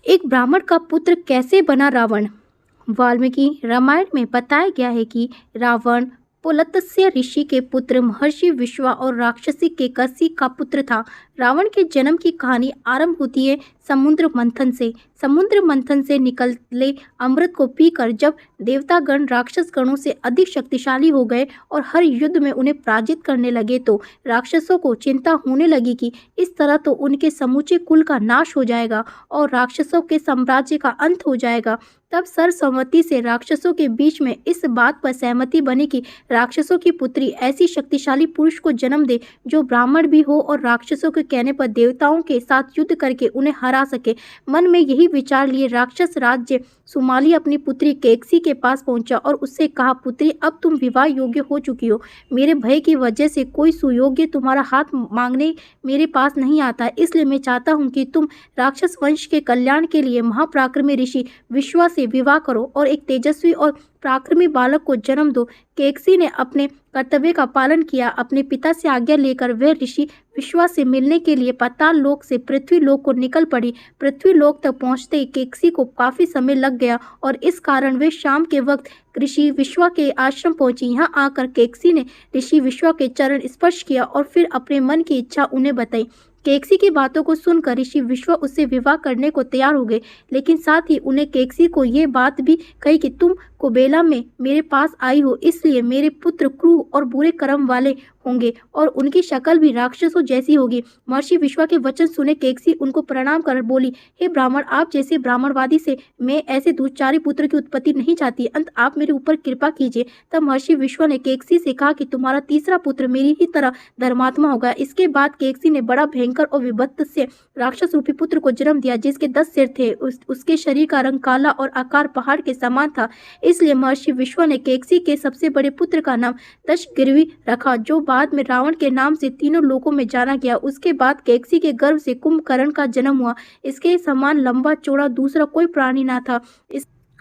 एक ब्राह्मण का पुत्र कैसे बना रावण। वाल्मीकि रामायण में बताया गया है कि रावण पुलत्स्य ऋषि के पुत्र महर्षि विश्वा और राक्षसी केकसी का पुत्र था। रावण के जन्म की कहानी आरंभ होती है समुद्र मंथन से। समुद्र मंथन से निकले अमृत को पीकर जब देवतागण राक्षस गणों से अधिक शक्तिशाली हो गए और हर युद्ध में उन्हें पराजित करने लगे, तो राक्षसों को चिंता होने लगी कि इस तरह तो उनके समूचे कुल का नाश हो जाएगा और राक्षसों के साम्राज्य का अंत हो जाएगा। तब सर्वसम्मति से राक्षसों के बीच में इस बात पर सहमति बनी कि राक्षसों की पुत्री ऐसी शक्तिशाली पुरुष को जन्म दे जो ब्राह्मण भी हो और राक्षसों के कहने पर देवताओं के साथ युद्ध करके उन्हें हरा सके। मन में यही विचार लिए राक्षस राज्य सुमाली अपनी पुत्री केकसी के पास पहुंचा और उससे कहा, पुत्री, अब तुम विवाह योग्य हो चुकी हो। मेरे भय की वजह से कोई सुयोग्य तुम्हारा हाथ मांगने मेरे पास नहीं आता, इसलिए मैं चाहता हूँ कि तुम राक्षस वंश के कल्याण के लिए महापराक्रमी ऋषि विश्वा से विवाह करो और एक तेजस्वी और पराक्रमी बालक को जन्म दो। केकसी ने अपने कर्तव्य का पालन किया। अपने पिता से आज्ञा लेकर वह ऋषि विश्वा से मिलने के लिए पाताल लोक से पृथ्वी लोक को निकल पड़ी। पृथ्वी लोक तक पहुंचते ही केकसी को काफी समय लग गया और इस कारण वे शाम के वक्त ऋषि विश्वा के आश्रम पहुंची। यहाँ आकर केकसी ने ऋषि विश्वा के चरण स्पर्श किया और फिर अपने मन की इच्छा उन्हें बताई। केकसी की बातों को सुनकर ऋषि विश्वा उससे विवाह करने को तैयार हो गए, लेकिन साथ ही उन्हें केकसी को ये बात भी कही कि तुम कुबेला में मेरे पास आई हो, इसलिए मेरे पुत्र क्रूर और बुरे कर्म वाले होंगे और उनकी शक्ल भी राक्षसों जैसी होगी। महर्षि विश्वा के वचन सुने केकसी उनको प्रणाम कर बोली, हे ब्राह्मण, आप जैसे ब्राह्मणवादी से मैं ऐसे दुष्चारी पुत्र की उत्पत्ति नहीं चाहती, अंत आप मेरे ऊपर कृपा कीजिए। तब महर्षि विश्वा ने केकसी से कहा कि तुम्हारा तीसरा पुत्र मेरी ही तरह धर्मात्मा होगा। इसके बाद केकसी ने बड़ा भयंकर और विभत्स से राक्षस रूपी पुत्र को जन्म दिया, जिसके 10 सिर थे। उसके शरीर का रंग काला और आकार पहाड़ के समान था, इसलिए महर्षि विश्वा ने केकसी के सबसे बड़े पुत्र का नाम दशग्रीव रखा, जो बाद में रावण के नाम से तीनों लोकों में जाना गया। उसके बाद केकसी के गर्भ से कुंभकर्ण का जन्म हुआ। इसके समान लंबा चौड़ा दूसरा कोई प्राणी न था।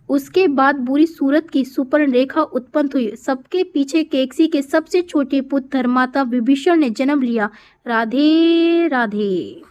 उसके बाद बुरी सूरत की सुपर्णरेखा उत्पन्न हुई। सबके पीछे केकसी के सबसे छोटे पुत्र धर्माता विभीषण ने जन्म लिया। राधे राधे।